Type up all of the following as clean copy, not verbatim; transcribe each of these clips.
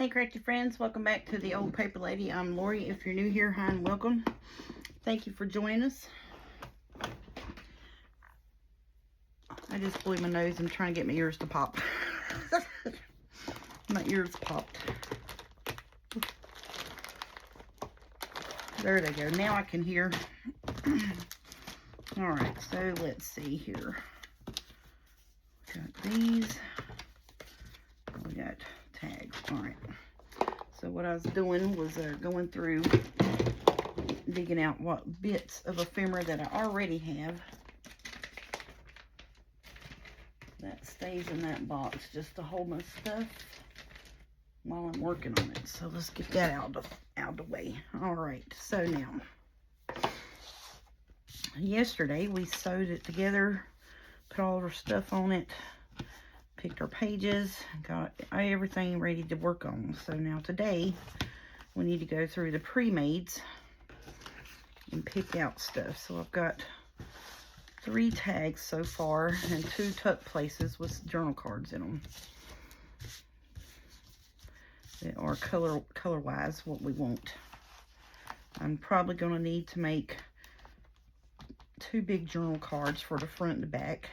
Hey crafty friends, welcome back to the Old Paper Lady. I'm Lori. If you're new here, hi and welcome. Thank you for joining us. I just blew my nose and trying to get my ears to pop. My ears popped. There they go. Now I can hear. Alright, so let's see here. Got these. We got tags. Alright. So what I was doing was going through, digging out what bits of ephemera that I already have. That stays in that box just to hold my stuff while I'm working on it. So let's get that out of the way. Alright, so now, yesterday we sewed it together, put all of our stuff on it, picked our pages, got everything ready to work on. So now today we need to go through the pre-mades and pick out stuff. So I've got 3 tags so far and 2 tuck places with journal cards in them. They are color-wise what we want. I'm probably going to need to make 2 big journal cards for the front and the back.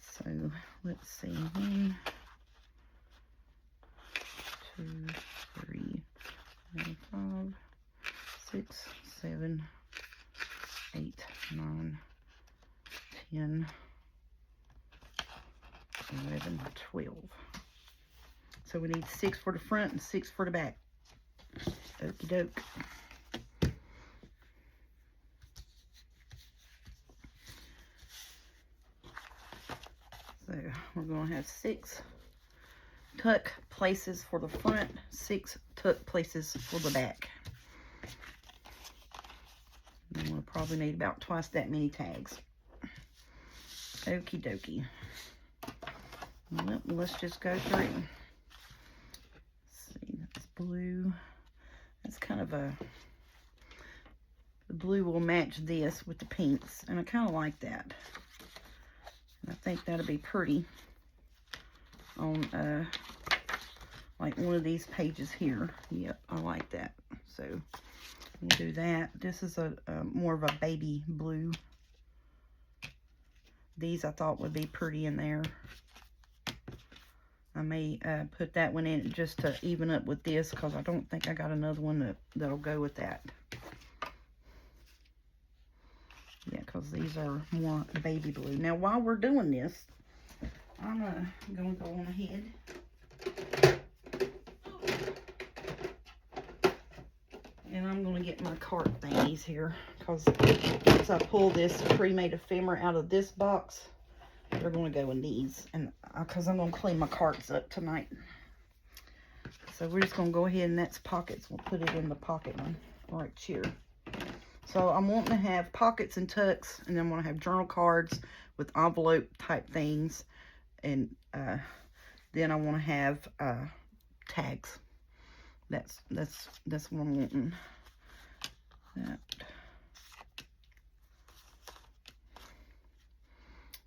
So let's see, 1, 2, 3, 4, 5, 6, 7, 8, 9, 10, 11, 12. So we need 6 for the front and 6 for the back. Okie doke. So we're going to have 6 tuck places for the front, 6 tuck places for the back. And we'll probably need about twice that many tags. Okie dokie. Well, let's just go through. Let's see, that's blue. That's kind of a, the blue will match this with the pinks, and I kind of like that. I think that'll be pretty on like one of these pages here. Yep, I like that. So we'll do that. This is a more of a baby blue. These I thought would be pretty in there. I may put that one in just to even up with this, because I don't think I got another one that'll go with that. Yeah, because these are more baby blue. Now, while we're doing this, I'm going to go on ahead. And I'm going to get my cart thingies here, because once I pull this pre-made ephemera out of this box, they're going to go in these. And because I'm going to clean my carts up tonight. So we're just going to go ahead, and that's pockets. We'll put it in the pocket one right here. So I'm wanting to have pockets and tucks, and then I'm going to have journal cards with envelope type things, and then I want to have tags. That's what I'm wanting. That.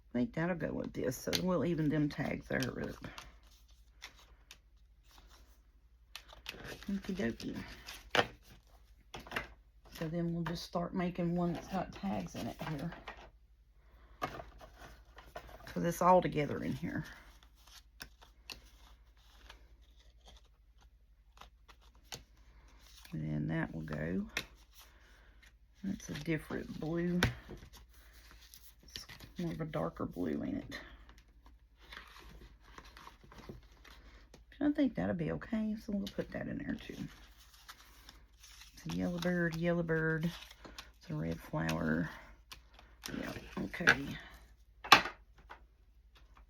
I think that'll go with this, so we'll even them tags there up. Okie dokie. So then we'll just start making one that's got tags in it here. Because it's all together in here. And then that will go. That's a different blue. It's more of a darker blue, ain't it? I think that'll be okay. So we'll put that in there too. It's a yellow bird, yellow bird. It's a red flower. Yeah, okay.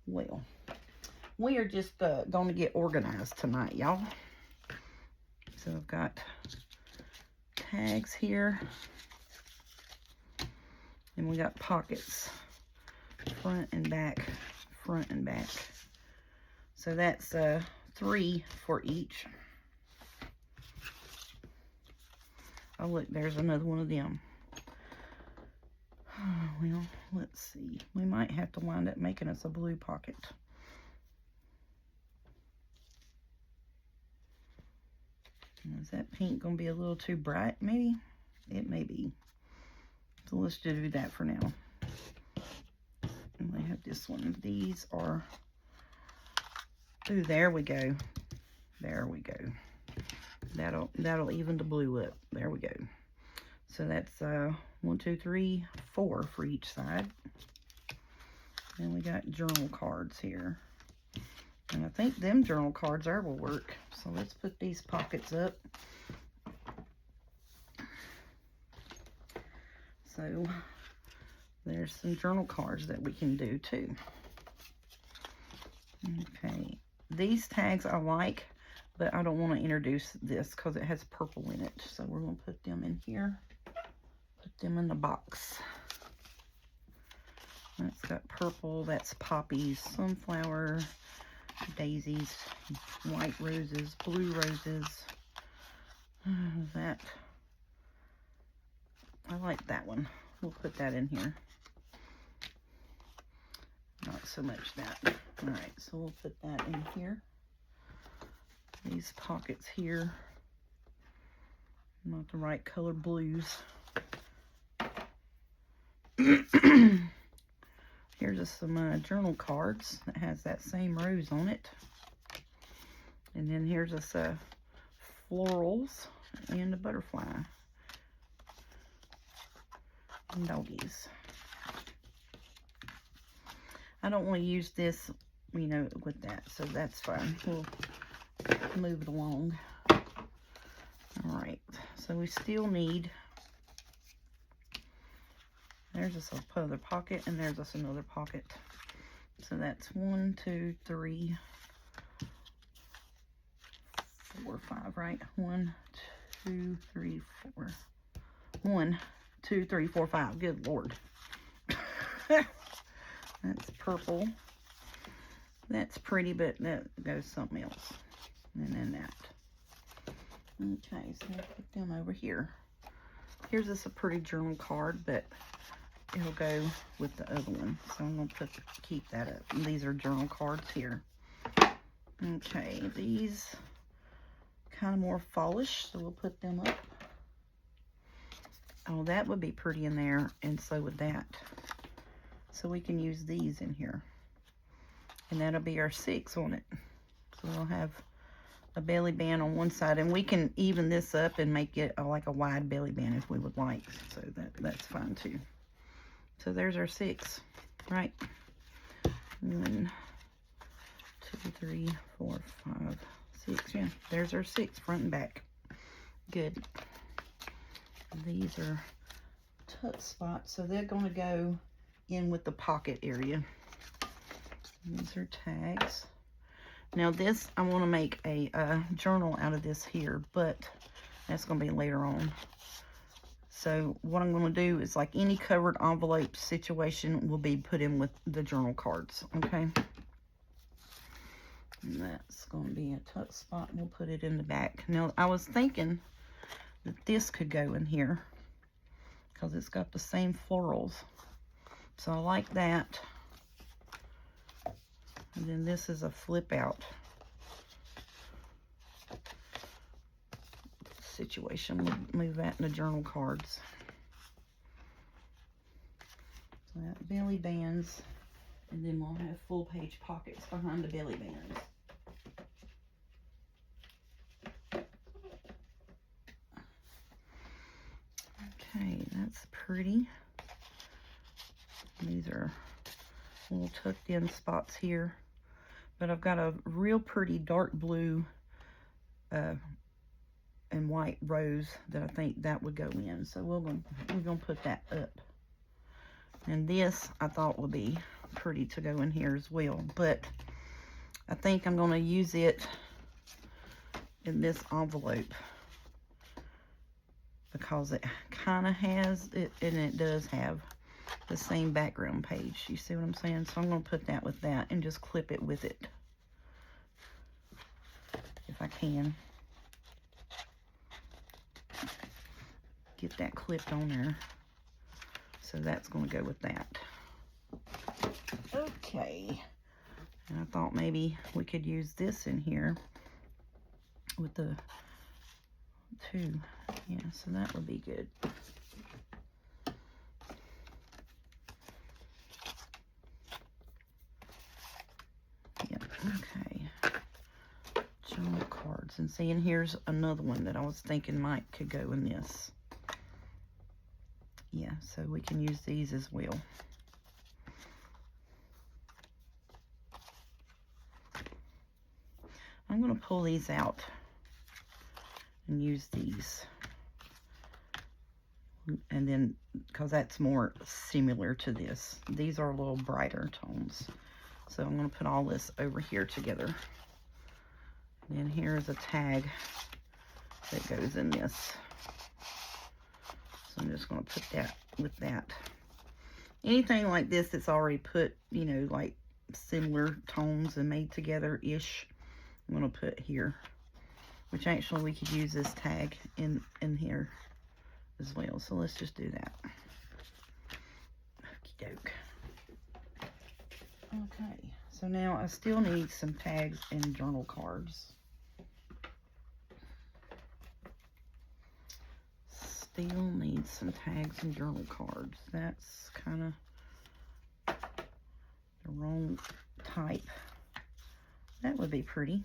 Well, we are just going to get organized tonight, y'all. So I've got tags here. And we got pockets. Front and back, front and back. So that's 3 for each. Oh, look, there's another one of them. Well, let's see. We might have to wind up making us a blue pocket. Is that pink going to be a little too bright, maybe? It may be. So let's just do that for now. And we have this one. These are... Ooh, there we go. There we go. That'll even the blue up. There we go. So that's 1, 2, 3, 4 for each side. And we got journal cards here. And I think them journal cards will work. So let's put these pockets up. So there's some journal cards that we can do too. Okay, these tags I like, but I don't want to introduce this because it has purple in it. So we're going to put them in here. Put them in the box. That's got purple, that's poppies, sunflower, daisies, white roses, blue roses. That, I like that one. We'll put that in here. Not so much that. Alright, so we'll put that in here. These pockets here, not the right color blues. Here's just some journal cards that has that same rose on it. And then here's just florals and a butterfly. And doggies. I don't want to use this, you know, with that, so that's fine. We'll move it along. Alright, so we still need... There's just another pocket, and there's just another pocket. So that's 1, 2, 3, 4, 5, right? 1, 2, 3, 4. 1, 2, 3, 4, 5. Good Lord. That's purple. That's pretty, but that goes something else. And then that. Okay, so we'll put them over here. Here's just a pretty journal card, but it'll go with the other one. So I'm going to keep that up. And these are journal cards here. Okay, these kind of more fallish, so we'll put them up. Oh, that would be pretty in there, and so would that. So we can use these in here. And that'll be our 6 on it. So we'll have a belly band on one side, and we can even this up and make it like a wide belly band if we would like. So that's fine too. So there's our 6, right? 1, 2, 3, 4, 5, 6. Yeah, there's our 6 front and back. Good. These are tuck spots, so they're going to go in with the pocket area. These are tags. Now this, I want to make a journal out of this here, but that's going to be later on. So what I'm going to do is like any covered envelope situation will be put in with the journal cards, okay? And that's going to be a tuck spot, and we'll put it in the back. Now I was thinking that this could go in here because it's got the same florals. So I like that. And then this is a flip out situation. We'll move that in the journal cards. So that belly bands, and then we'll have full page pockets behind the belly bands. Okay, that's pretty. These are little tucked in spots here. But I've got a real pretty dark blue and white rose that I think that would go in. So we're gonna put that up. And this I thought would be pretty to go in here as well. But I think I'm gonna use it in this envelope because it kind of has it, and it does have the same background page. You see what I'm saying? So I'm going to put that with that and just clip it with it if I can. Get that clipped on there. so that's going to go with that. Okay. And I thought maybe we could use this in here with the two. Yeah, so that would be good. Yep, okay. Journal cards. And see, and here's another one that I was thinking could go in this. Yeah, so we can use these as well. I'm going to pull these out and use these. And then, because that's more similar to this. These are a little brighter tones. So I'm going to put all this over here together. And then here's a tag that goes in this. So I'm just going to put that with that. Anything like this that's already put, you know, like similar tones and made together-ish, I'm going to put here. Which actually we could use this tag in here as well. So let's just do that. Okie doke. Okay, so now I still need some tags and journal cards. Still need some tags and journal cards. That's kind of the wrong type. That would be pretty.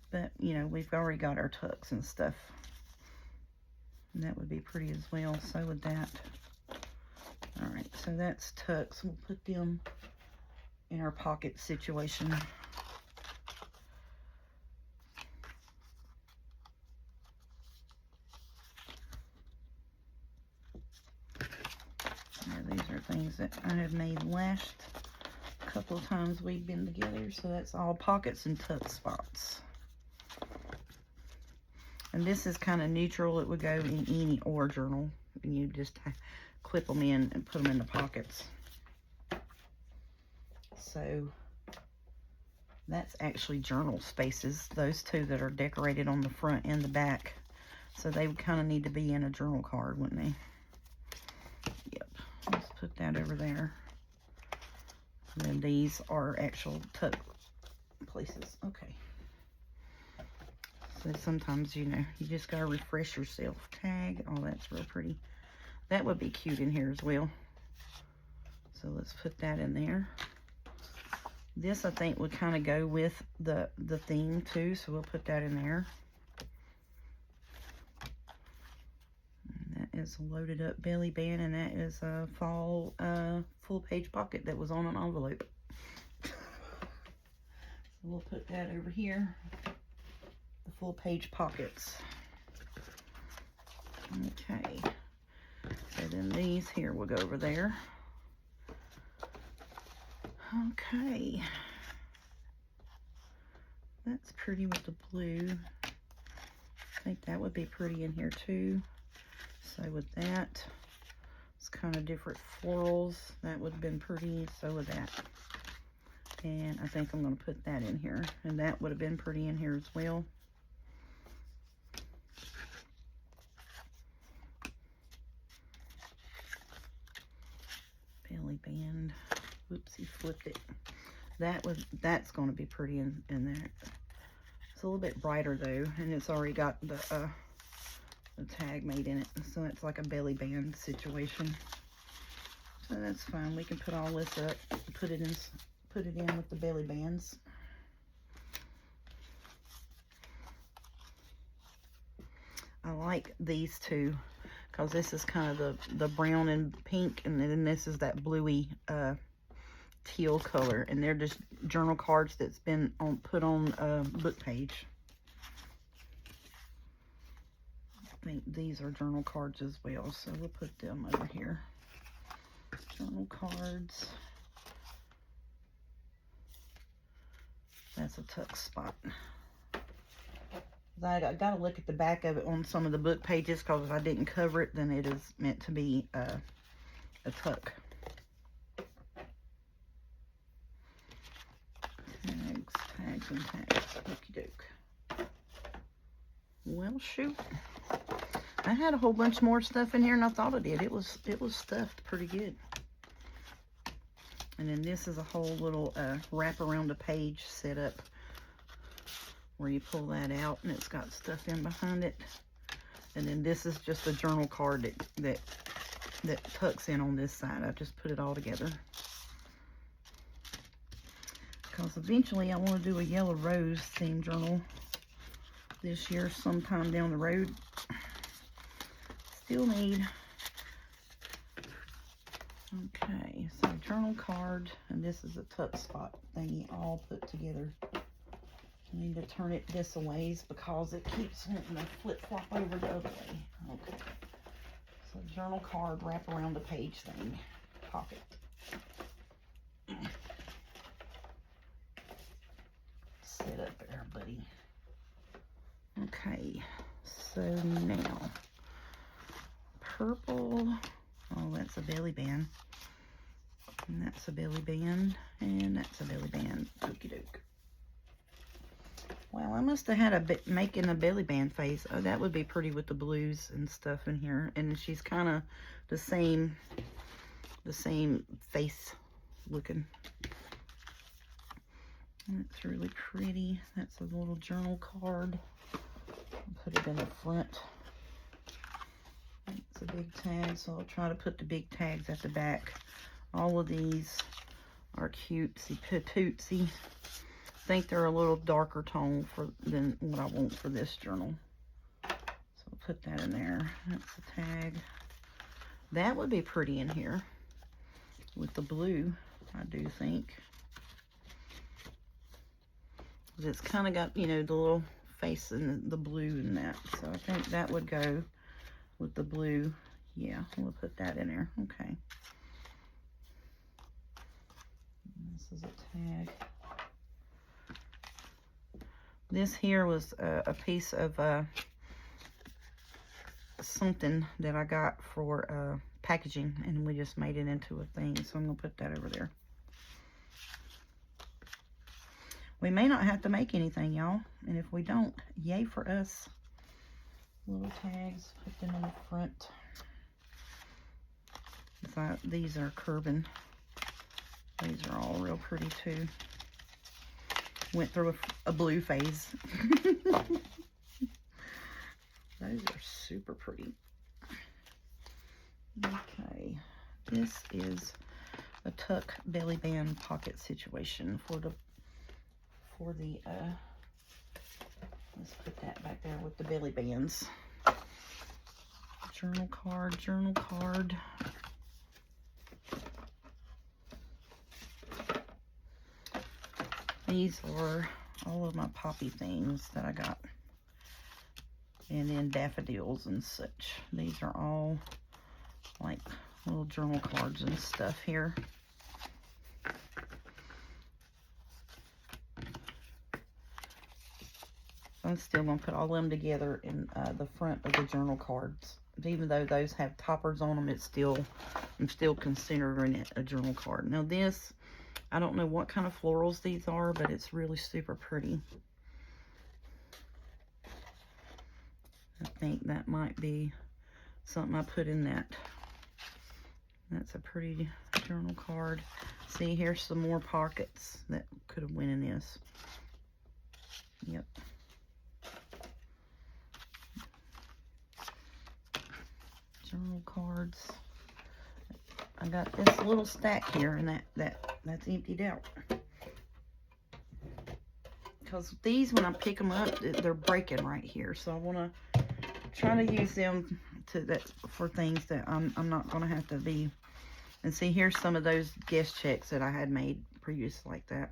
But, you know, we've already got our tucks and stuff. And that would be pretty as well. So would that. Alright, so that's tucks. We'll put them in our pocket situation. Now, these are things that I have made last couple of times we've been together. So that's all pockets and tuck spots. And this is kind of neutral. It would go in any or journal. And you just clip them in and put them in the pockets. So that's actually journal spaces. Those two that are decorated on the front and the back. So they would kind of need to be in a journal card, wouldn't they? Yep. Let's put that over there. And then these are actual tuck places. Okay. So sometimes, you know, you just got to refresh yourself. Tag. Oh, that's real pretty. That would be cute in here as well. So let's put that in there. This, I think, would kind of go with the theme, too. So we'll put that in there. And that is a loaded up belly band. And that is a fall full page pocket that was on an envelope. So we'll put that over here. The full page pockets. Okay. So then these here will go over there. Okay. That's pretty with the blue. I think that would be pretty in here too. So with that, it's kind of different florals. That would have been pretty. So with that. And I think I'm going to put that in here. And that would have been pretty in here as well. Belly band. Whoopsie, flipped it. That's going to be pretty in there. It's a little bit brighter though, and it's already got the tag made in it, so it's like a belly band situation. So that's fine. We can put all this up, put it in with the belly bands. I like these two because this is kind of the brown and pink, and then this is that bluey teal color, and they're just journal cards that's been put on a book page. I think these are journal cards as well, so we'll put them over here. Journal cards. That's a tuck spot. I got to look at the back of it on some of the book pages, because if I didn't cover it, then it is meant to be a tuck. Tags and tags. Okie doke. Well, shoot. I had a whole bunch more stuff in here than I thought I did. It was stuffed pretty good. And then this is a whole little wrap around a page setup where you pull that out and it's got stuff in behind it. And then this is just a journal card that tucks in on this side. I just put it all together. Because eventually I want to do a yellow rose theme journal this year sometime down the road. Still need, okay, so journal card, and this is a tuck spot thingy all put together. I need to turn it this a ways because it keeps wanting to flip-flop over the other way. Okay, so journal card wrap around the page thing, pocket. Sit up there, buddy. Okay, so now purple, oh, that's a belly band, and that's a belly band, and that's a belly band. Okie doke. Well, I must have had a bit making a belly band face. Oh, that would be pretty with the blues and stuff in here. And she's kind of the same face looking. That's really pretty. That's a little journal card. I'll put it in the front. It's a big tag, so I'll try to put the big tags at the back. All of these are cutesy patootsy. I think they're a little darker tone than what I want for this journal. So I'll put that in there. That's the tag. That would be pretty in here with the blue, I do think. It's kind of got, you know, the little face and the blue and that. So I think that would go with the blue. Yeah, we'll put that in there. Okay. This is a tag. This here was a piece of something that I got for packaging, and we just made it into a thing. So I'm going to put that over there. We may not have to make anything, y'all. And if we don't, yay for us. Little tags, put them in the front. So these are curbing. These are all real pretty too. Went through a blue phase. Those are super pretty. Okay, this is a tuck belly band pocket situation for the let's put that back there with the belly bands. Journal card, journal card. These are all of my poppy things that I got. And then daffodils and such. These are all like little journal cards and stuff here. I'm still going to put all of them together in the front of the journal cards. Even though those have toppers on them, I'm still considering it a journal card. Now this, I don't know what kind of florals these are, but it's really super pretty. I think that might be something I put in that. That's a pretty journal card. See, here's some more pockets that could have went in this. Yep. Journal cards. I got this little stack here, and that's emptied out. Because these, when I pick them up, they're breaking right here. So I want to try to use them for things that I'm not going to have to be. And see, here's some of those guest checks that I had made previous like that.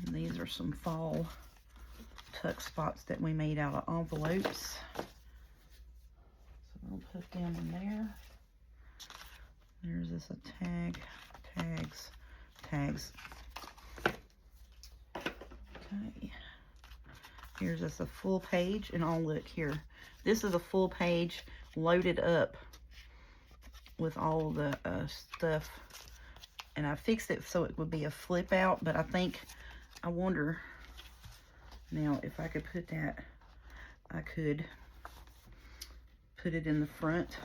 And these are some fall tuck spots that we made out of envelopes. So I'll put them in there. There's this a tag, tags. Okay. Here's this a full page, and oh look here. This is a full page loaded up with all the stuff. And I fixed it so it would be a flip out, but I wonder now if I could put that I could put it in the front.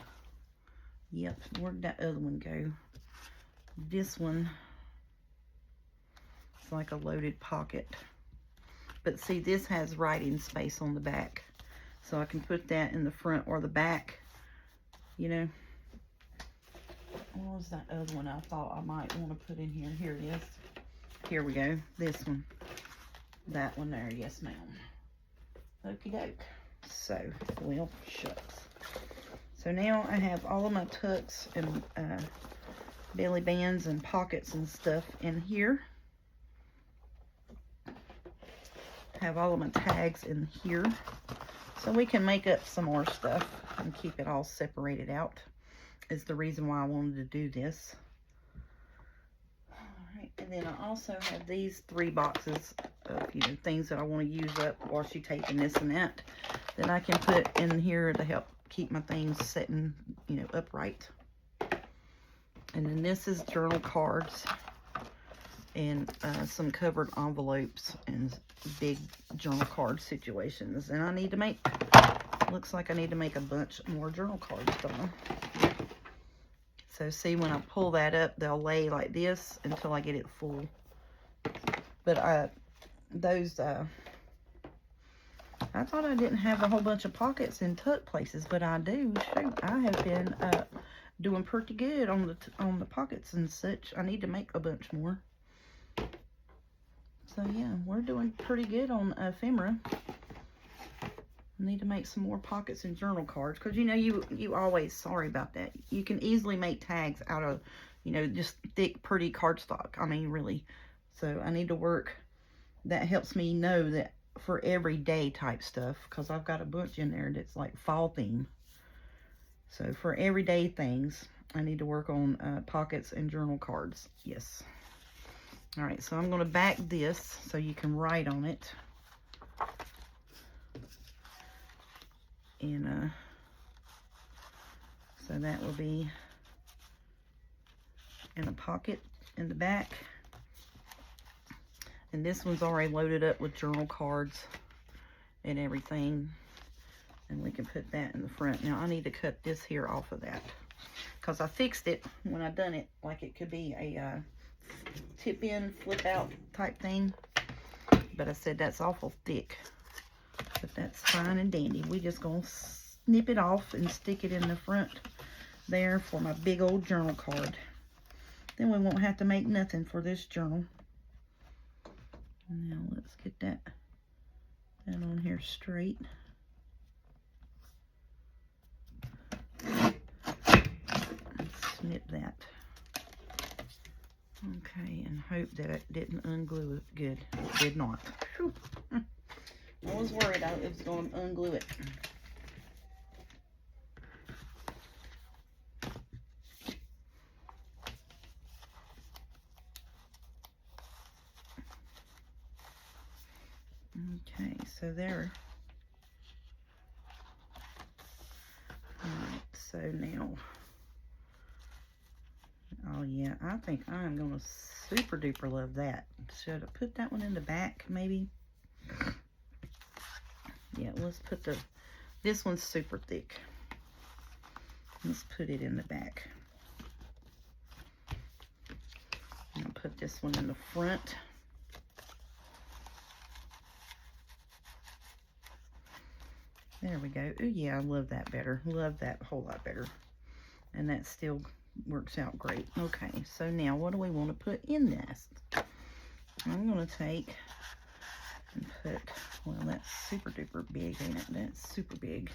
Yep, where'd that other one go? This one, it's like a loaded pocket. But see, this has writing space on the back. So I can put that in the front or the back, you know. What was that other one I thought I might want to put in here? Here it is. Here we go. This one. That one there. Yes, ma'am. Okie doke. So, well, shucks. So now I have all of my tucks and belly bands and pockets and stuff in here. Have all of my tags in here. So we can make up some more stuff and keep it all separated out. Is the reason why I wanted to do this. Alright, and then I also have these 3 boxes of, you know, things that I want to use up, washi tape and this and that I can put in here to help keep my things sitting, you know, upright. And then this is journal cards and some covered envelopes and big journal card situations. And I need to make, looks like I need to make a bunch more journal cards, don't I? So see, when I pull that up, they'll lay like this until I get it full. But I thought I didn't have a whole bunch of pockets and tuck places, but I do. Shoot, I have been doing pretty good on the pockets and such. I need to make a bunch more. So yeah, we're doing pretty good on ephemera. I need to make some more pockets and journal cards, because you know, you always, sorry about that, you can easily make tags out of, you know, just thick pretty cardstock. I mean, really. So I need to work, that helps me know that for everyday type stuff, because I've got a bunch in there that's like fall theme. So for everyday things, I need to work on pockets and journal cards. Yes. All right, so I'm going to back this so you can write on it. And so that will be in a pocket in the back. And this one's already loaded up with journal cards and everything. And we can put that in the front. Now I need to cut this here off of that, because I fixed it when I done it like it could be a tip in, flip out type thing. But I said that's awful thick. But that's fine and dandy. We just gonna snip it off and stick it in the front there for my big old journal card. Then we won't have to make nothing for this journal. Now let's get that on here straight. Snip that. Okay, and hope that it didn't unglue it good. It did not. Whew. I was worried it was going to unglue it. Okay, so there. Alright, so now, oh yeah, I think I'm going to super duper love that. Should I put that one in the back, maybe? Yeah, let's put this one's super thick. Let's put it in the back. I'll put this one in the front. There we go. Oh yeah, I love that better. Love that a whole lot better. And that still works out great. Okay, so now what do we want to put in this? I'm going to take and put, well, that's super duper big, ain't it? That's super big.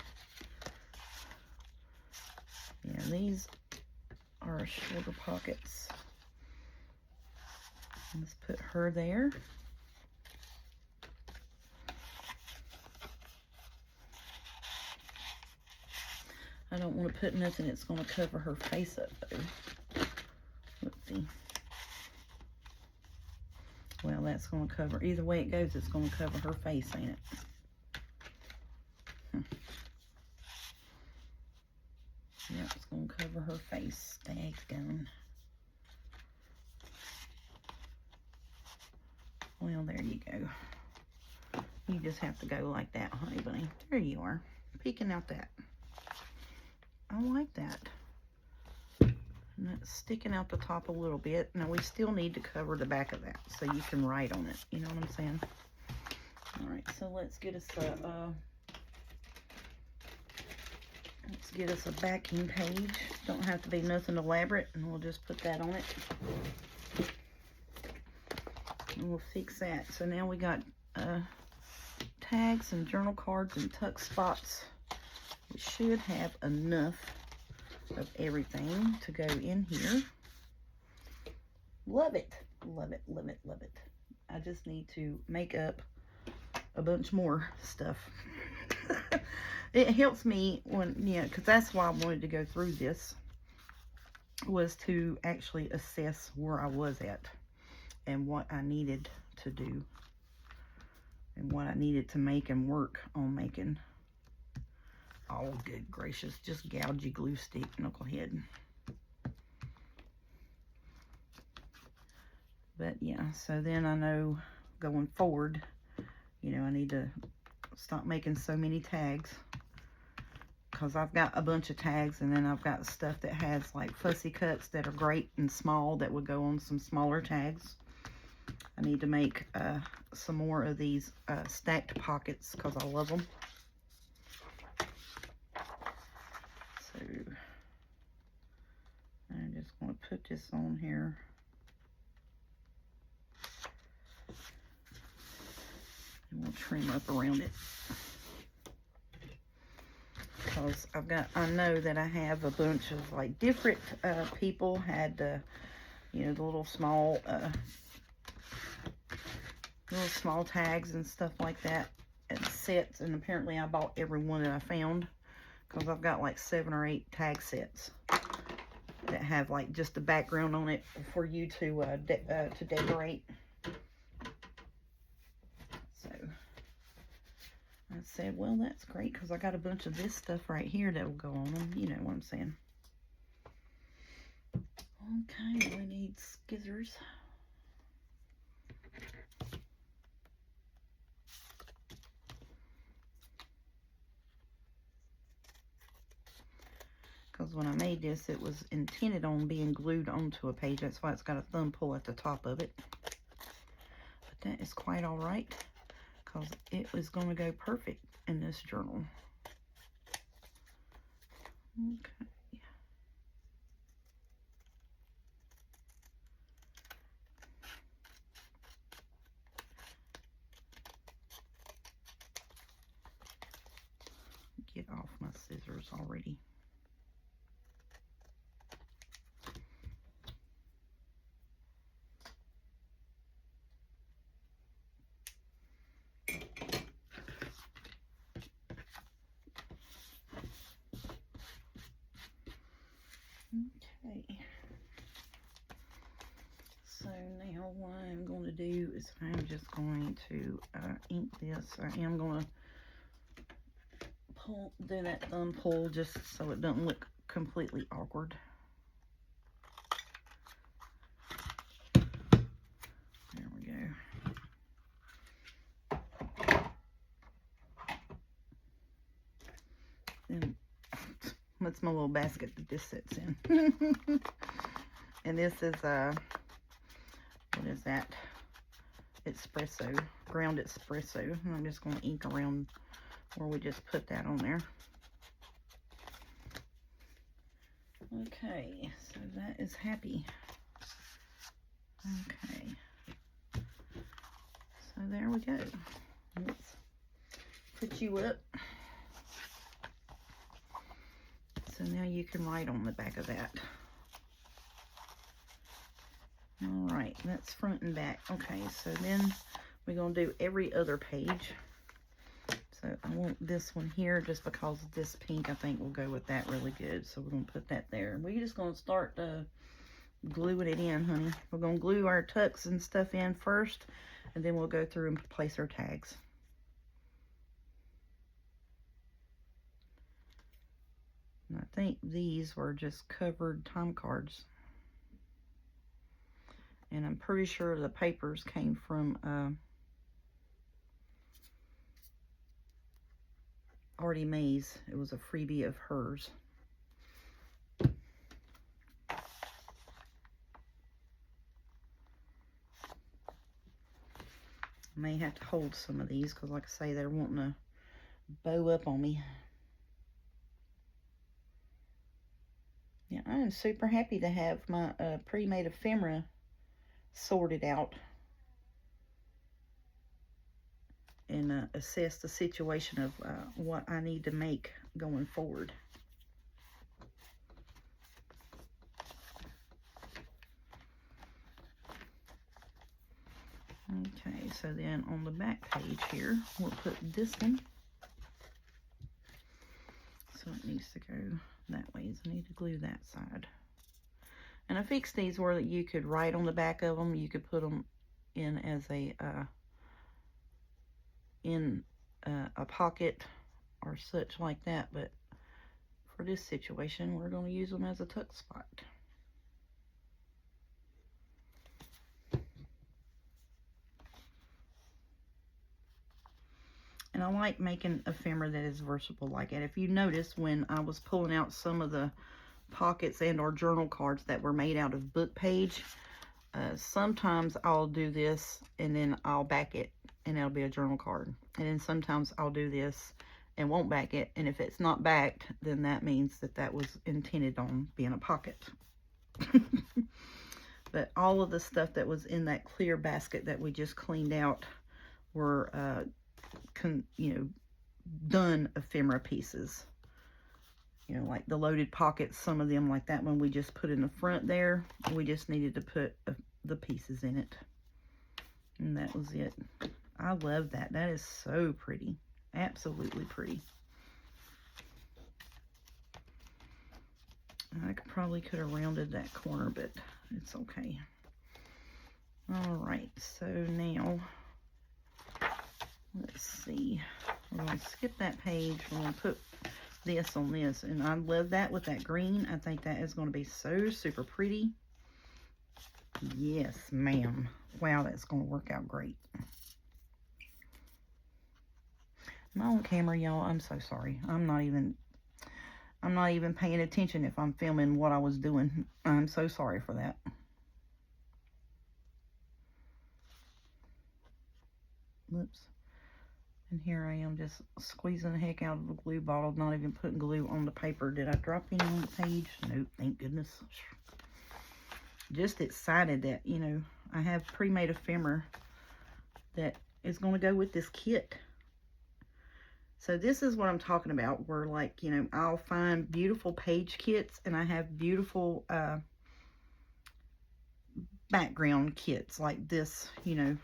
Yeah, these are shorter pockets. Let's put her there. I don't want to put nothing that's going to cover her face up, though. Let's see. Well, that's going to cover, either way it goes, it's going to cover her face, ain't it? Yeah, it's going to cover her face. Daggone. Well, there you go. You just have to go like that, honey bunny. There you are, peeking out that. I like that. And that's sticking out the top a little bit. Now we still need to cover the back of that so you can write on it. You know what I'm saying? All right, so let's get us a backing page. Don't have to be nothing elaborate, and we'll just put that on it. And we'll fix that. So now we got tags and journal cards and tuck spots. We should have enough of everything to go in here. Love it. Love it, love it, love it. I just need to make up a bunch more stuff. It helps me when, because that's why I wanted to go through this, was to actually assess where I was at and what I needed to do and what I needed to make and work on making. Oh, good gracious, just gougey glue stick, knucklehead. But yeah, so then I know going forward, I need to stop making so many tags, because I've got a bunch of tags, and then I've got stuff that has like fussy cuts that are great and small that would go on some smaller tags. I need to make some more of these stacked pockets because I love them. So I'm just going to put this on here. And we'll trim up around it. Because I know that I have a bunch of like different people had the little small tags and stuff like that and sets, and apparently I bought every one that I found, because I've got like 7 or 8 tag sets that have like just the background on it for you to decorate. So I said, well, that's great, because I got a bunch of this stuff right here that will go on them. You know what I'm saying? Okay, we need scissors. Because when I made this, it was intended on being glued onto a page. That's why it's got a thumb pull at the top of it. But that is quite all right, because it was going to go perfect in this journal. Okay. Get off my scissors already. Okay. So now what I'm going to do is I'm just going to ink this. I am going to do that thumb pull just so it doesn't look completely awkward. There we go. And that's my little basket that this sits in. And this is what is that? Espresso, ground espresso. And I'm just going to ink around where we just put that on there. Okay, so that is happy. Okay, so there we go. Let's put you up. So now you can write on the back of that. All right, that's front and back. Okay, so then we're going to do every other page. So I want this one here just because this pink I think will go with that really good. So we're going to put that there. We're just going to start gluing it in, honey. We're going to glue our tucks and stuff in first, and then we'll go through and place our tags. And I think these were just covered time cards. And I'm pretty sure the papers came from Artie Mae's. It was a freebie of hers. I may have to hold some of these because, like I say, they're wanting to bow up on me. Yeah, I am super happy to have my pre-made ephemera sorted out and assess the situation of what I need to make going forward. Okay, so then on the back page here, we'll put this one. So it needs to go that way, so I need to glue that side. And I fixed these where you could write on the back of them. You could put them in as a pocket or such like that, but for this situation, we're going to use them as a tuck spot. And I like making ephemera that is versatile like that. If you notice, when I was pulling out some of the pockets and or journal cards that were made out of book page, sometimes I'll do this and then I'll back it and it'll be a journal card. And then sometimes I'll do this and won't back it, and if it's not backed, then that means that that was intended on being a pocket. But all of the stuff that was in that clear basket that we just cleaned out were done ephemera pieces. You know, like the loaded pockets, some of them like that one we just put in the front there. We just needed to put the pieces in it. And that was it. I love that. That is so pretty. Absolutely pretty. I probably could have rounded that corner, but it's okay. Alright, so now, let's see. We're going to skip that page. We're going to put this on this. And I love that with that green. I think that is going to be so super pretty. Yes, ma'am. Wow, that's going to work out great. Am I on camera, y'all? I'm so sorry. I'm not even paying attention if I'm filming what I was doing. I'm so sorry for that. Whoops. And here I am just squeezing the heck out of the glue bottle, not even putting glue on the paper. Did I drop any on the page? Nope, thank goodness. Just excited that, you know, I have pre-made ephemera that is going to go with this kit. So this is what I'm talking about, where, like, you know, I'll find beautiful page kits, and I have beautiful background kits like this, you know,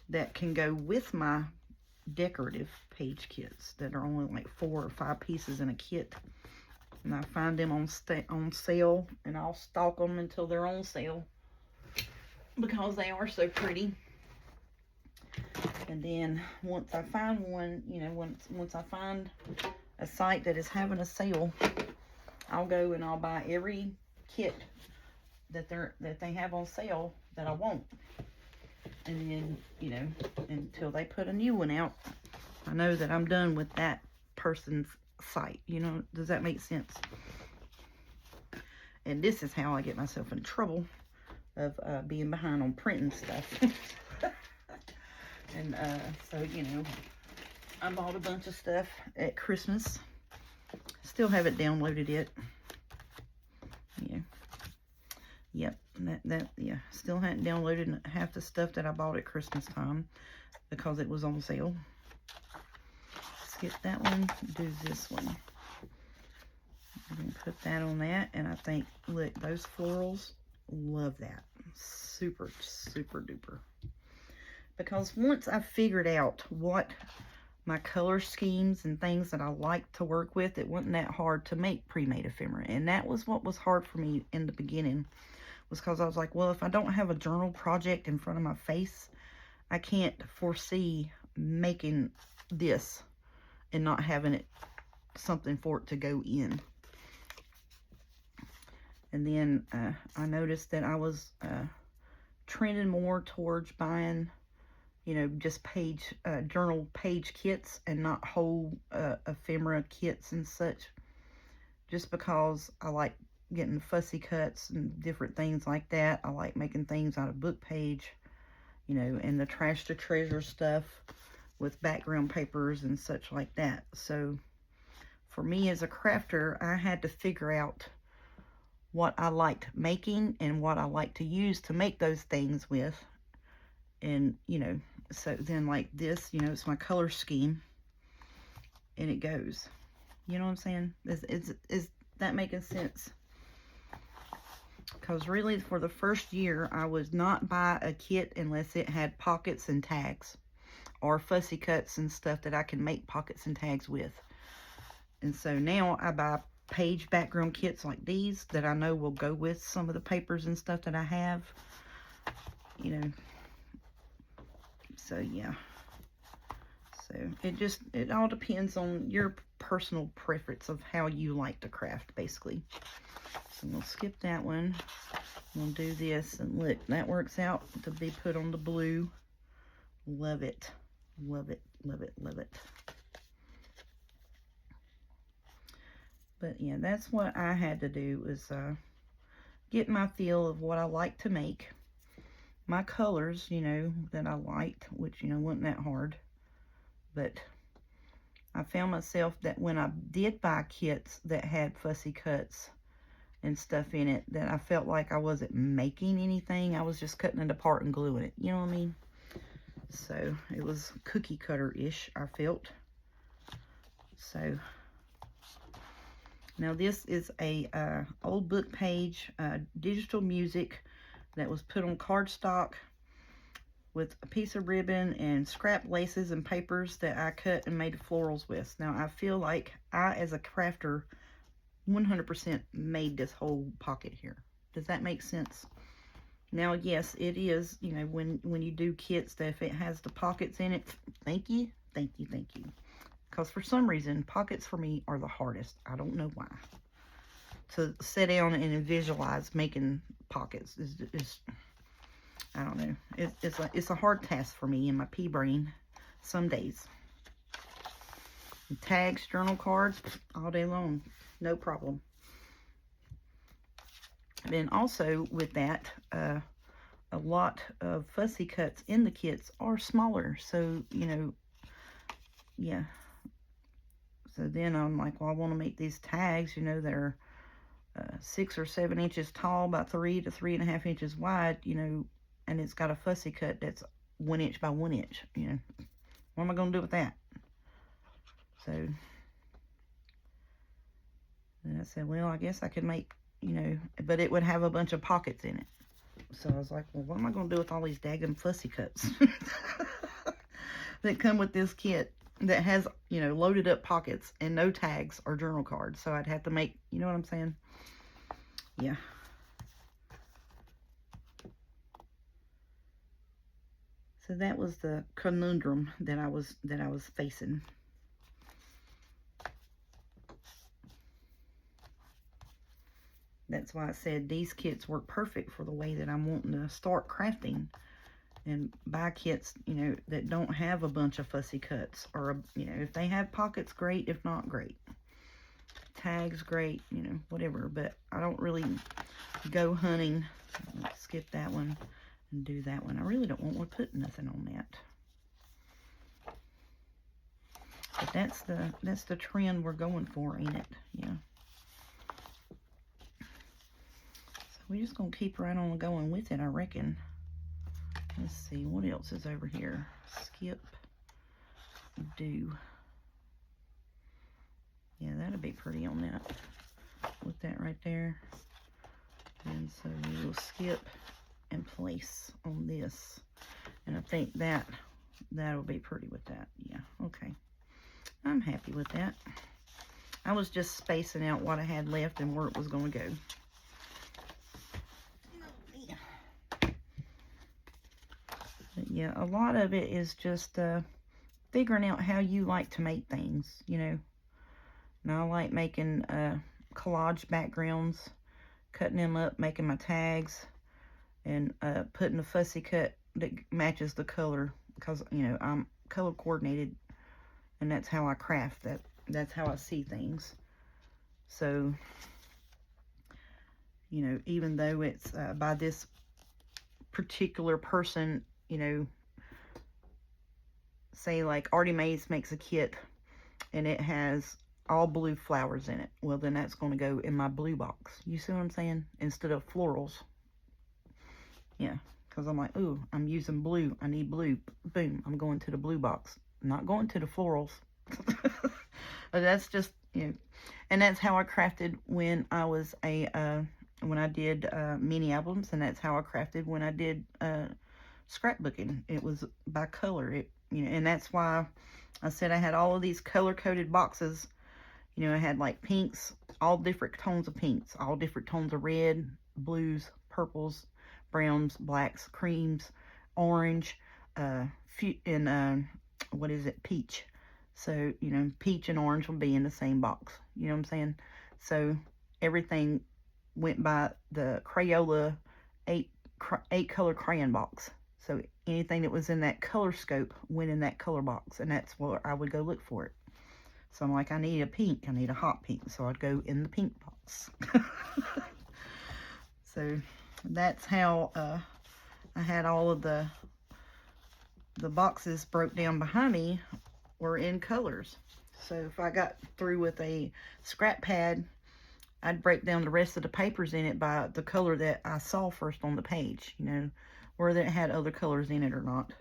that can go with my decorative page kits that are only like 4 or 5 pieces in a kit. And I find them on sale, and I'll stalk them until they're on sale because they are so pretty. And then once I find one, you know, once I find a site that is having a sale, I'll go and I'll buy every kit that they have on sale that I want. And then, you know, until they put a new one out, I know that I'm done with that person's site. You know, does that make sense? And this is how I get myself in trouble of being behind on printing stuff. And so, you know, I bought a bunch of stuff at Christmas. Still haven't downloaded it. Yeah. Yep. Yeah. Still hadn't downloaded half the stuff that I bought at Christmas time because it was on sale. Skip that one. Do this one. I'm going to put that on that. And I think, look, those florals, love that. Super, super duper. Because once I figured out what my color schemes and things that I like to work with, it wasn't that hard to make pre-made ephemera. And that was what was hard for me in the beginning, was because I was like, well, if I don't have a journal project in front of my face, I can't foresee making this and not having it something for it to go in. And then I noticed that I was trending more towards buying, you know, just journal page kits and not whole ephemera kits and such, just because I like getting fussy cuts and different things like that. I like making things out of book page, you know, and the trash to treasure stuff with background papers and such like that. So for me as a crafter, I had to figure out what I liked making and what I like to use to make those things with. And, you know, so then like this, you know, it's my color scheme, and it goes. You know what I'm saying? Is that making sense? Because really, for the first year, I would not buy a kit unless it had pockets and tags, or fussy cuts and stuff that I can make pockets and tags with. And so now I buy page background kits like these that I know will go with some of the papers and stuff that I have. You know, so yeah. So it all depends on your personal preference of how you like to craft, basically. So I'm going to skip that one. I'm going to do this, and look, that works out to be put on the blue. Love it. Love it, love it, love it. But yeah, that's what I had to do, was get my feel of what I like to make. My colors, you know, that I liked, which, you know, wasn't that hard. But I found myself that when I did buy kits that had fussy cuts and stuff in it, that I felt like I wasn't making anything. I was just cutting it apart and gluing it. You know what I mean? So it was cookie cutter-ish, I felt. So now this is a old book page, digital music that was put on cardstock with a piece of ribbon and scrap laces and papers that I cut and made florals with. Now I feel like I, as a crafter, 100% made this whole pocket here. Does that make sense? Now, yes, it is, you know, when you do kits, that if it has the pockets in it, thank you, thank you, thank you. Because for some reason, pockets for me are the hardest. I don't know why. To sit down and visualize making pockets is I don't know. It's a hard task for me in my pea brain some days. And tags, journal cards, all day long. No problem. Then also with that, a lot of fussy cuts in the kits are smaller. So, you know, yeah. So then I'm like, well, I want to make these tags, you know, they're 6 or 7 inches tall by 3 to 3.5 inches wide, you know, and it's got a fussy cut that's 1 inch by 1 inch, you know. What am I going to do with that? So then I said, well, I guess I could make, you know, but it would have a bunch of pockets in it. So I was like, well, what am I going to do with all these daggum fussy cuts that come with this kit that has, you know, loaded up pockets and no tags or journal cards? So I'd have to make, you know what I'm saying? Yeah. So that was the conundrum that I was facing. That's why I said these kits work perfect for the way that I'm wanting to start crafting, and buy kits, you know, that don't have a bunch of fussy cuts, or, you know, if they have pockets, great. If not, great. Tags, great, you know, whatever. But I don't really go hunting. Let's skip that one and do that one. I really don't want to put nothing on that. But that's the trend we're going for, ain't it? Yeah. We're just going to keep right on going with it, I reckon. Let's see, what else is over here? Skip, do. Yeah, that'll be pretty on that. With that right there. And so we will skip and place on this. And I think that'll be pretty with that. Yeah, okay. I'm happy with that. I was just spacing out what I had left and where it was going to go. Yeah, a lot of it is just figuring out how you like to make things, you know. And I like making collage backgrounds, cutting them up, making my tags, and putting a fussy cut that matches the color because, you know, I'm color coordinated, and that's how I craft. That's how I see things. So, you know, even though it's by this particular person, you know, say like Artie Mays makes a kit and it has all blue flowers in it. Well, then that's going to go in my blue box. You see what I'm saying? Instead of florals. Yeah, because I'm like, ooh, I'm using blue. I need blue. Boom, I'm going to the blue box. I'm not going to the florals. But that's just, you know, and that's how I crafted when I was when I did mini albums, and that's how I crafted when I did scrapbooking. It was by color. You know, and that's why I said I had all of these color-coded boxes. You know, I had like pinks, all different tones of pinks, all different tones of red, blues, purples, browns, blacks, creams, orange, and what is it, peach. So, you know, peach and orange will be in the same box. You know what I'm saying? So everything went by the Crayola 8 color crayon box. So anything that was in that color scope went in that color box, and that's where I would go look for it. So I'm like, I need a pink, I need a hot pink, so I'd go in the pink box. So that's how I had all of the boxes broke down behind me were in colors. So if I got through with a scrap pad, I'd break down the rest of the papers in it by the color that I saw first on the page, you know, whether it had other colors in it or not.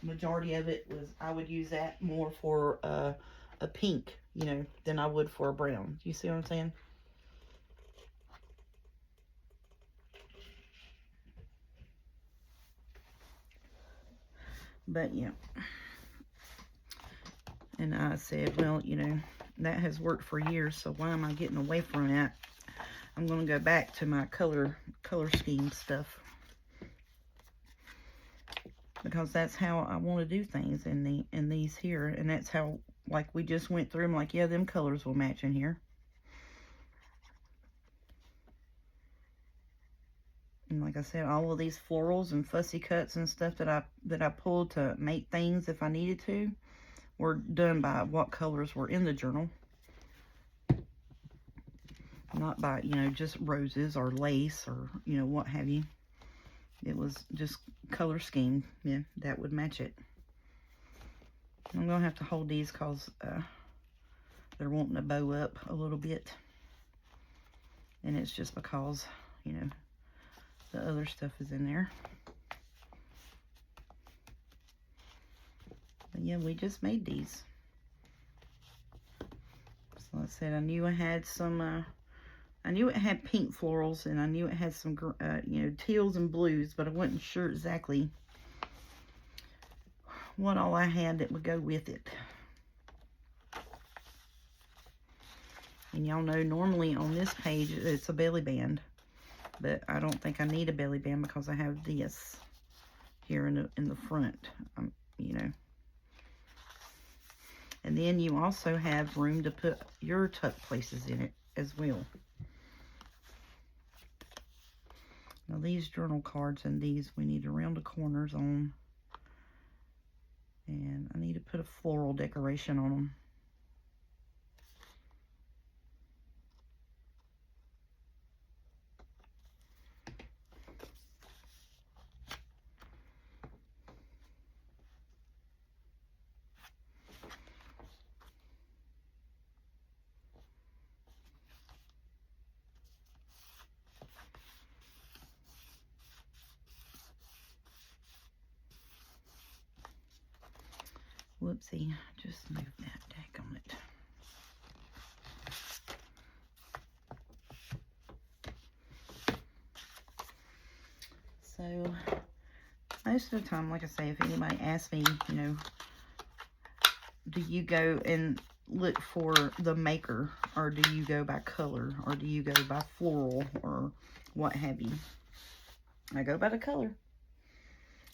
Majority of it was, I would use that more for a pink, you know, than I would for a brown. You see what I'm saying? But yeah. And I said, well, you know, that has worked for years, so why am I getting away from that? I'm going to go back to my color scheme stuff, because that's how I want to do things in these here, and that's how, like, we just went through them, like, yeah, them colors will match in here. And like I said, all of these florals and fussy cuts and stuff that I pulled to make things if I needed to were done by what colors were in the journal. Not by, you know, just roses or lace or, you know, what have you. It was just color scheme. Yeah, that would match it. I'm going to have to hold these because they're wanting to bow up a little bit. And it's just because, you know, the other stuff is in there. But yeah, we just made these. So I said I knew I had some, I knew it had pink florals, and I knew it had some, you know, teals and blues, but I wasn't sure exactly what all I had that would go with it. And y'all know normally on this page it's a belly band, but I don't think I need a belly band because I have this here in the front, you know. And then you also have room to put your tuck places in it as well. Now these journal cards and these, we need to round the corners on. And I need to put a floral decoration on them. Whoopsie, just move that deck on it. So, most of the time, like I say, if anybody asks me, you know, do you go and look for the maker, or do you go by color, or do you go by floral, or what have you? I go by the color.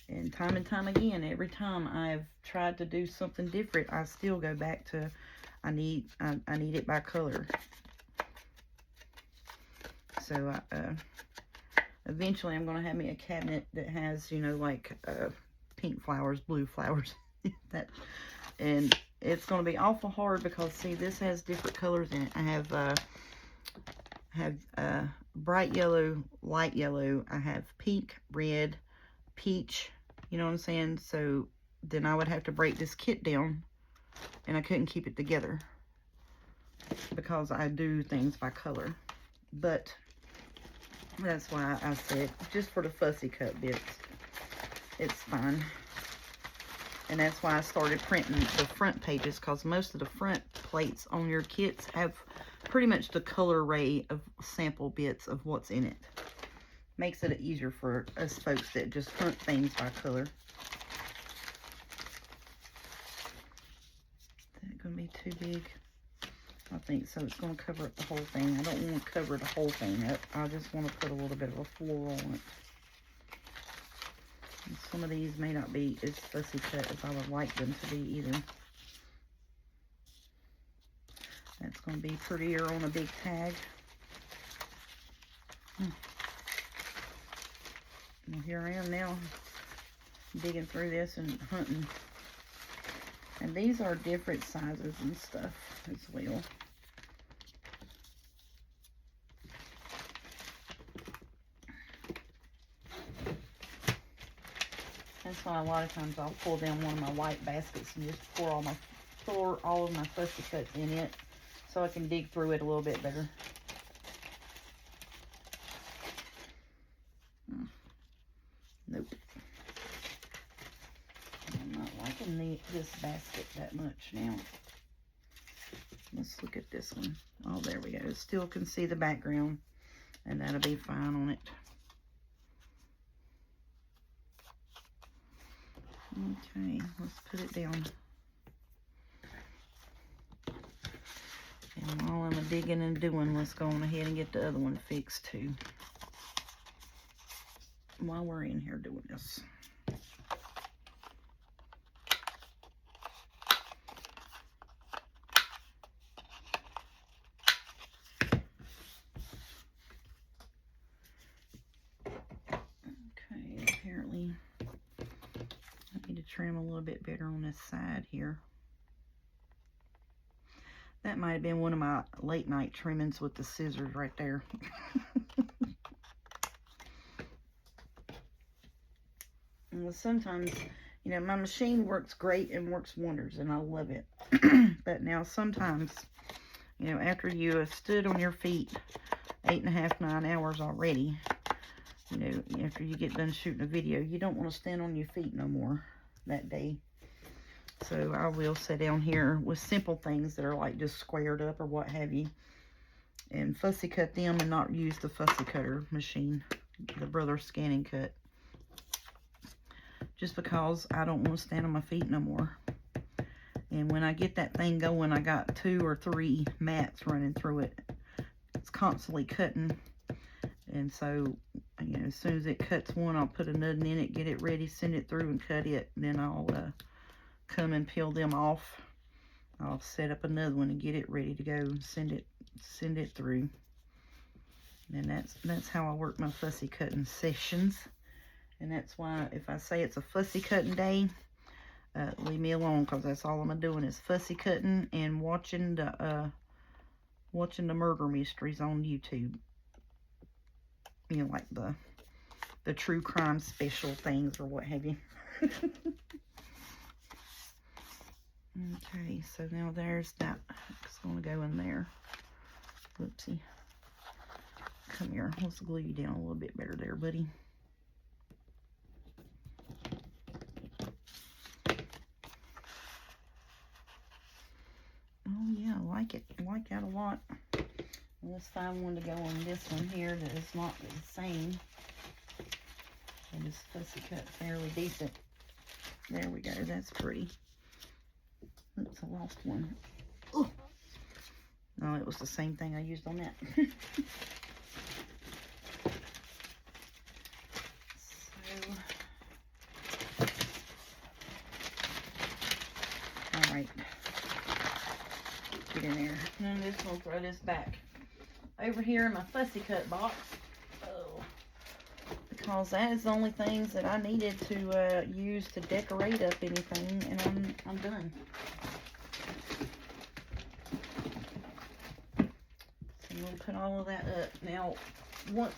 And time again, every time I've tried to do something different, I still go back to, I need it by color. So eventually I'm going to have me a cabinet that has, you know, like pink flowers, blue flowers. And it's going to be awful hard because, see, this has different colors in it. I have bright yellow, light yellow. I have pink, red, peach. You know what I'm saying? So then I would have to break this kit down, and I couldn't keep it together because I do things by color. But that's why I said just for the fussy cut bits, it's fine. And that's why I started printing the front pages, because most of the front plates on your kits have pretty much the color array of sample bits of what's in it. Makes it easier for us folks that just hunt things by color. Is that going to be too big? I think so. It's going to cover up the whole thing. I don't want to cover the whole thing up. I just want to put a little bit of a floral on it. And some of these may not be as fussy cut as I would like them to be either. That's going to be prettier on a big tag. Well, here I am now, digging through this and hunting. And these are different sizes and stuff as well. That's why a lot of times I'll pull down one of my white baskets and just pour all of my fussy cuts in it, so I can dig through it a little bit better. Nope. I'm not liking this basket that much now. Let's look at this one. Oh, there we go. Still can see the background, and that'll be fine on it. Okay, let's put it down. And while I'm digging and doing, let's go on ahead and get the other one fixed too, while we're in here doing this. Okay, apparently I need to trim a little bit better on this side here. That might have been one of my late night trimmings with the scissors right there. And sometimes, you know, my machine works great and works wonders, and I love it. But now sometimes, you know, after you have stood on your feet 8.5, 9 hours already, you know, after you get done shooting a video, you don't want to stand on your feet no more that day. So I will sit down here with simple things that are like just squared up or what have you, and fussy cut them and not use the fussy cutter machine, the Brother Scanning Cut, just because I don't want to stand on my feet no more. And when I get that thing going, I got 2 or 3 mats running through it. It's constantly cutting, and so, you know, as soon as it cuts one, I'll put another in it, get it ready, send it through and cut it, and then I'll come and peel them off. I'll set up another one and get it ready to go and send it through. And that's how I work my fussy cutting sessions. And that's why if I say it's a fussy cutting day, leave me alone, because that's all I'm doing is fussy cutting and watching the murder mysteries on YouTube. You know, like the true crime special things or what have you. Okay, so now there's that. It's going to go in there. Whoopsie. Come here. Let's glue you down a little bit better there, buddy. Oh, yeah, I like it. I like that a lot. Let's find one to go on this one here that is not the same. And just fussy cut fairly decent. There we go. That's pretty. Oops, I lost one. Oh, no, it was the same thing I used on that. All right, get in there. And I'm just gonna throw this back over here in my fussy cut box. Oh, because that is the only things that I needed to use to decorate up anything, and I'm done. So I'm going to put all of that up. Now, once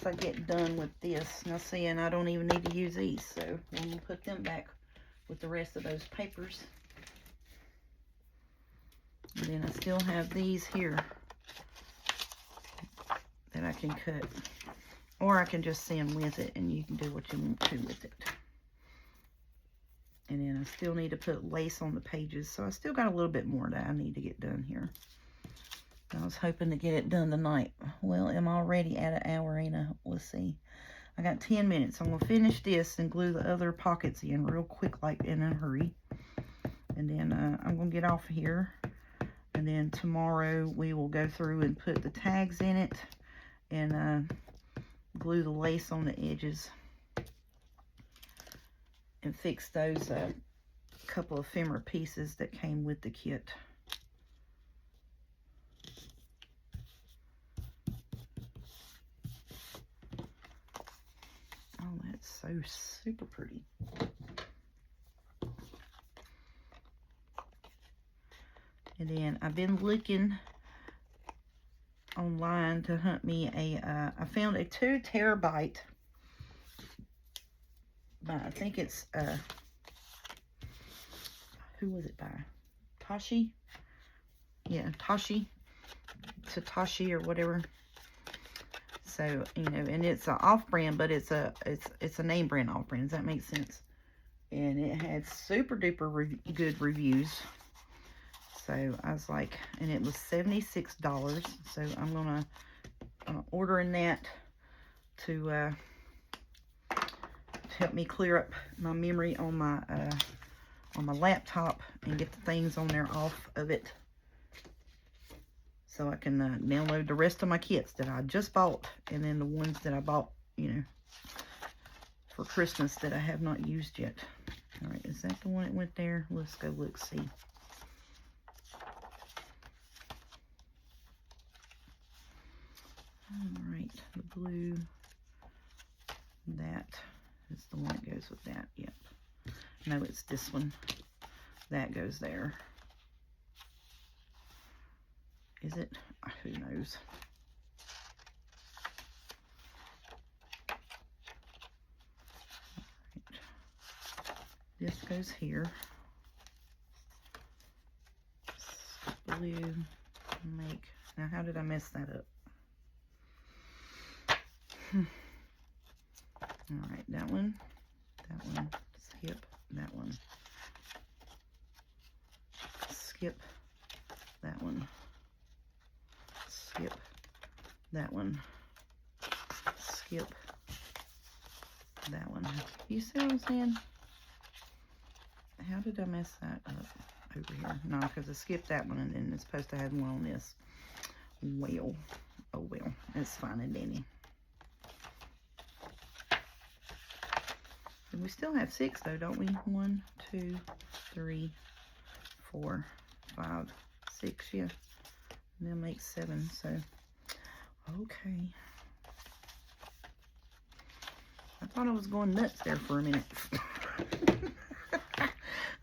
I get done with this, now see, and I don't even need to use these, so I'm going to put them back with the rest of those papers. And then I still have these here that I can cut, or I can just send with it, and you can do what you want to with it. And then I still need to put lace on the pages, so I still got a little bit more that I need to get done here. I was hoping to get it done tonight. Well, I'm already at an hour, ain't I? Let's see. I got 10 minutes. I'm going to finish this and glue the other pockets in real quick, like in a hurry. And then I'm going to get off of here. And then tomorrow we will go through and put the tags in it and glue the lace on the edges and fix those couple of ephemera pieces that came with the kit. Oh, that's so super pretty. And then I've been looking online to hunt me I found a 2 terabyte, but I think it's, who was it by? Tashi? Yeah, Tashi or whatever. So, you know, and it's an off-brand, but it's a name brand off-brand. Does that make sense? And it had super duper good reviews. So I was like, and it was $76. So I'm gonna ordering that to help me clear up my memory on my laptop and get the things on there off of it, so I can download the rest of my kits that I just bought, and then the ones that I bought, you know, for Christmas that I have not used yet. All right, is that the one that went there? Let's go look, see. All right, the blue, that is the one that goes with that. Yep. No, it's this one. That goes there. Is it? Who knows? Right. This goes here. Blue. Make. Now, how did I mess that up? All right, that one, skip, that one, skip, that one, skip, that one, skip, that one. You see what I'm saying? How did I mess that up over here? No, because I skipped that one, and then it's supposed to have one on this. Well, oh well, it's fine and dandy. And we still have 6 though, don't we? 1, 2, 3, 4, 5, 6, yeah. And that makes 7, so okay. I thought I was going nuts there for a minute.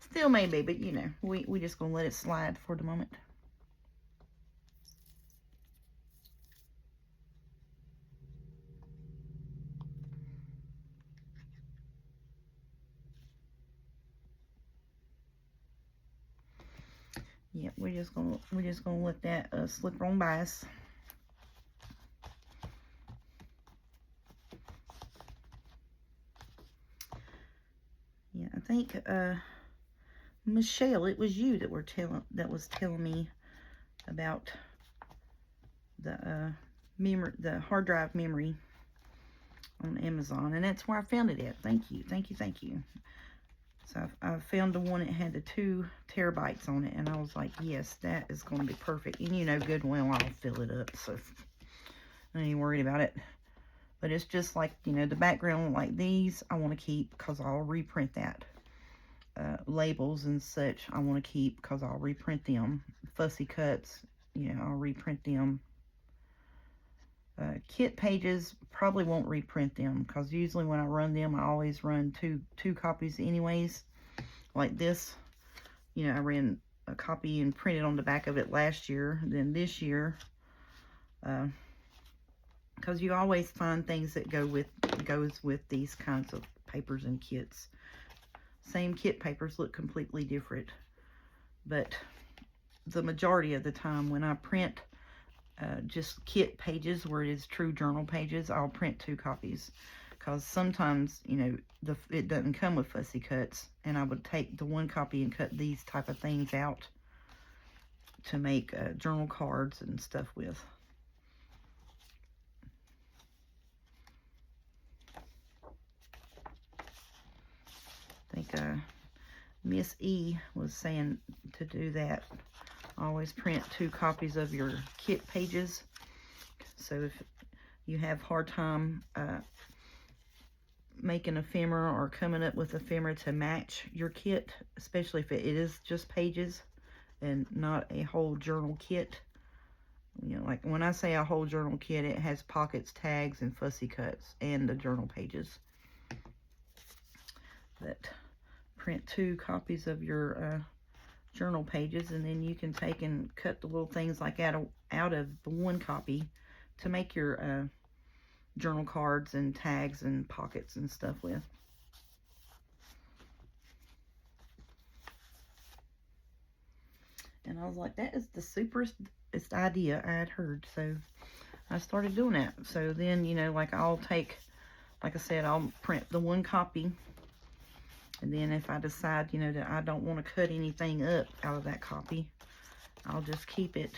Still maybe, but you know, we just gonna let it slide for the moment. Yeah, we're just gonna let that slip on by us. Yeah, I think Michelle, it was you that was telling me about the the hard drive memory on Amazon, and that's where I found it at. Thank you. So I found the one that had the 2 terabytes on it, and I was like, yes, that is going to be perfect. And you know good and well I'll fill it up, so I ain't worried about it. But it's just like, you know, the background like these I want to keep because I'll reprint that. Labels and such I want to keep because I'll reprint them. Fussy cuts, you know, I'll reprint them. Kit pages, probably won't reprint them, because usually when I run them, I always run two copies anyways. Like this, you know, I ran a copy and printed on the back of it last year. Then this year, because you always find things that goes with these kinds of papers and kits. Same kit papers look completely different, but the majority of the time when I print just kit pages where it is true journal pages, I'll print 2 copies, because sometimes, you know, it doesn't come with fussy cuts, and I would take the 1 copy and cut these type of things out to make journal cards and stuff with. I think Miss E was saying to do that. Always print 2 copies of your kit pages. So if you have hard time making ephemera or coming up with ephemera to match your kit, especially if it is just pages and not a whole journal kit. You know, like when I say a whole journal kit, it has pockets, tags, and fussy cuts, and the journal pages. But print 2 copies of your journal pages, and then you can take and cut the little things like out of the 1 copy to make your journal cards and tags and pockets and stuff with. And I was like, that is the superest idea I had heard, so I started doing that. So then, you know, like I'll take, like I said, I'll print the 1 copy, and then if I decide, you know, that I don't want to cut anything up out of that copy, I'll just keep it,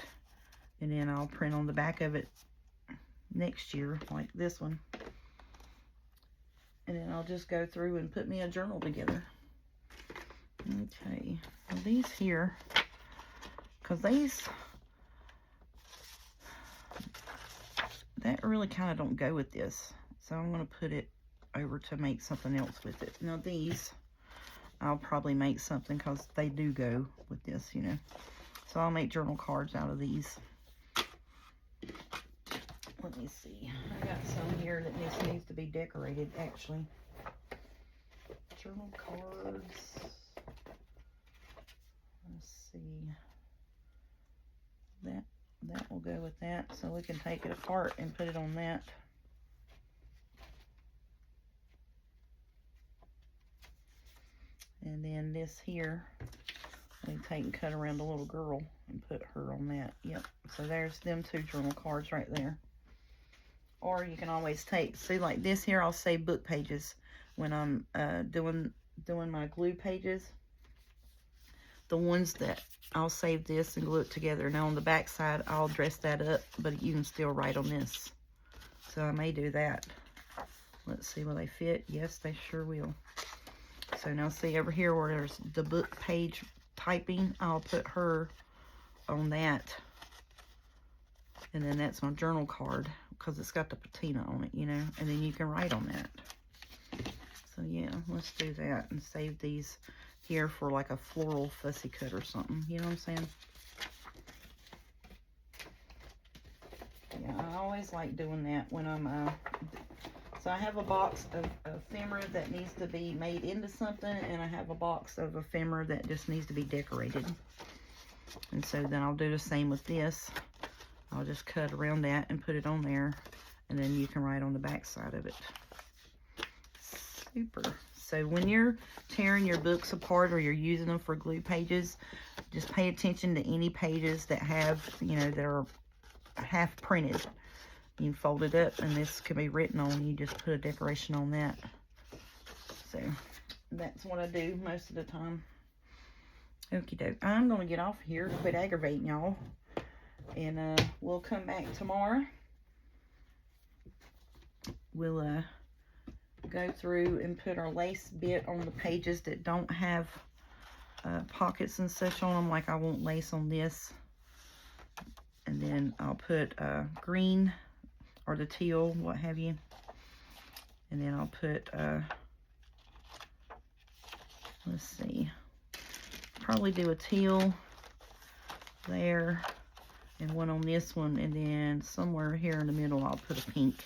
and then I'll print on the back of it next year, like this one. And then I'll just go through and put me a journal together. Okay, now these here, because that really kind of don't go with this. So I'm going to put it over to make something else with it. Now these, I'll probably make something because they do go with this, you know. So I'll make journal cards out of these. Let me see. I got some here that needs to be decorated, actually. Journal cards. Let's see. That will go with that. So we can take it apart and put it on that. And then this here, we take and cut around the little girl and put her on that. Yep. So there's them 2 journal cards right there. Or you can always take, see like this here, I'll save book pages when I'm doing my glue pages. The ones that I'll save this and glue it together. Now on the back side, I'll dress that up, but you can still write on this. So I may do that. Let's see, will they fit? Yes, they sure will. So now see over here where there's the book page typing, I'll put her on that. And then that's my journal card, because it's got the patina on it, you know, and then you can write on that. So yeah, let's do that and save these here for like a floral fussy cut or something, you know what I'm saying? Yeah, I always like doing that when I'm, so I have a box of ephemera that needs to be made into something, and I have a box of ephemera that just needs to be decorated. And so then I'll do the same with this. I'll just cut around that and put it on there, and then you can write on the back side of it. Super. So when you're tearing your books apart or you're using them for glue pages, just pay attention to any pages that have, you know, that are half printed. You fold it up, and this can be written on. You just put a decoration on that. So that's what I do most of the time. Okie doke. I'm going to get off here, quit aggravating y'all. And we'll come back tomorrow. We'll go through and put our lace bit on the pages that don't have pockets and such on them. Like I want lace on this. And then I'll put green or the teal, what have you. And then I'll put, let's see, probably do a teal there. and one on this one, and then somewhere here in the middle I'll put a pink.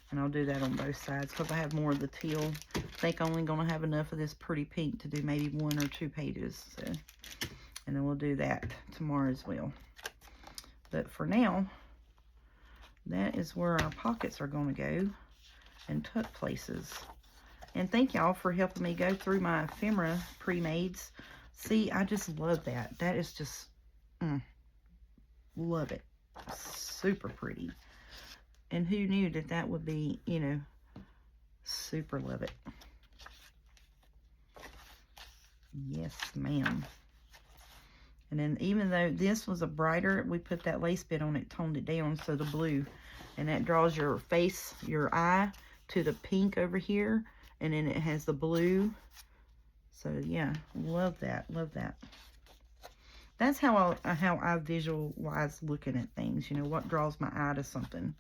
And I'll do that on both sides because I have more of the teal. I think I'm only going to have enough of this pretty pink to do maybe 1 or 2 pages. So, and then we'll do that tomorrow as well. But for now, that is where our pockets are going to go and tuck places. And thank y'all for helping me go through my ephemera pre-mades. See, I just love that. That is just, love it. Super pretty. And who knew that that would be, you know, super love it. Yes, ma'am. And then even though this was a brighter, we put that lace bit on it, toned it down, so the blue. And that draws your face, your eye, to the pink over here. And then it has the blue. So, yeah, love that, love that. That's how I visualize looking at things, you know, what draws my eye to something.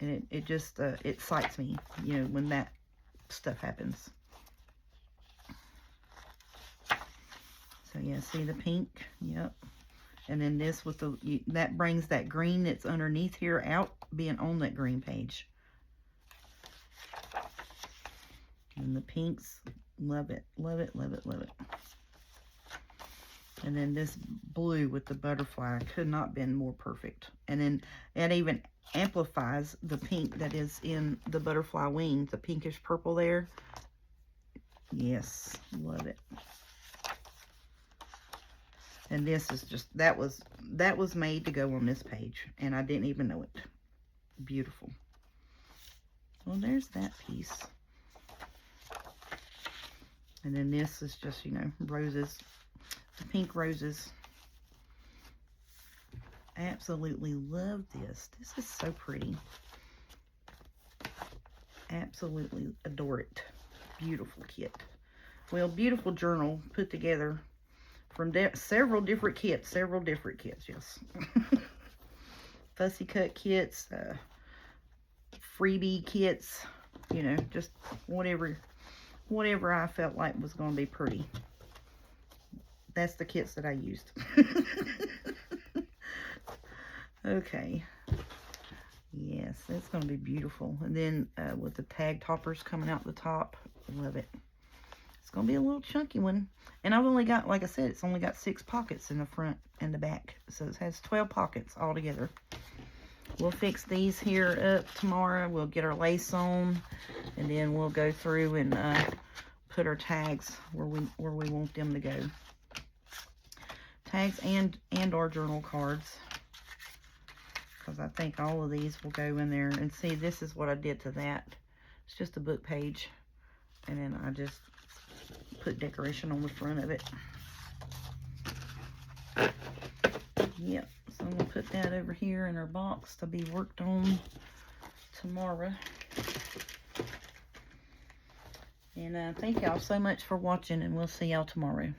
And it just, it excites me, you know, when that stuff happens. So, yeah, see the pink? Yep. And then this with the, that brings that green that's underneath here out, being on that green page. And the pinks, love it, love it, love it, love it. And then this blue with the butterfly could not have been more perfect. And then it even amplifies the pink that is in the butterfly wing, the pinkish purple there. Yes, love it. And this is just, that was made to go on this page, and I didn't even know it. Beautiful. Well, there's that piece. And then this is just, you know, roses, the pink roses. Absolutely love this. This is so pretty. Absolutely adore it. Beautiful kit. Well, beautiful journal put together from several different kits, yes. Fussy cut kits, freebie kits, you know, just whatever I felt like was going to be pretty. That's the kits that I used. Okay. Yes, it's going to be beautiful. And then with the tag toppers coming out the top, love it. It's going to be a little chunky one. And I've only got, like I said, it's only got 6 pockets in the front and the back. So it has 12 pockets all together. We'll fix these here up tomorrow. We'll get our lace on. And then we'll go through and put our tags where we want them to go. Tags and our journal cards. Because I think all of these will go in there. And see, this is what I did to that. It's just a book page. And then I just put decoration on the front of it. Yep. So I'm going to put that over here in our box to be worked on tomorrow. And thank y'all so much for watching. And we'll see y'all tomorrow.